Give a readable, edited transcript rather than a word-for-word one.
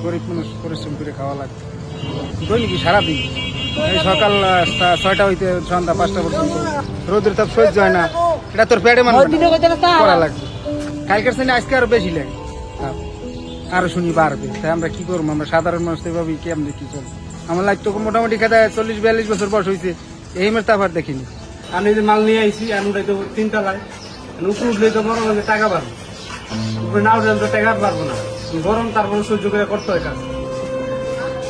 গরিব মানুষ পরিশ্রম করে খাওয়া লাগবে দৈনিক সারাদিন এই সকাল 6টা হইতে সন্ধ্যা 5টা পর্যন্ত রোদের তাপ সহ্য হয় না এটা তোর পেটে মানে করা লাগবে কালকের শ্রেণী আজকে আরো বেশি লাগে আরো শুনি বাড়বে তাই আমরা কি করবো আমরা সাধারণ মানুষ এভাবে কেমনি কি চলবো আমার লাইফ তো মোটামুটি খেতে 40-42 বছর বয়স হয়েছে এই মেয়ের তাফার দেখিনি আমি যে মাল নিয়ে আইছি আমি তো 3 তলায় উপরে উঠলে তো বড় টাকা পাবো উপরে না উঠলে তো টাকা পারবো না গরম তারপরে সহ্য করে করতে হয় কাজ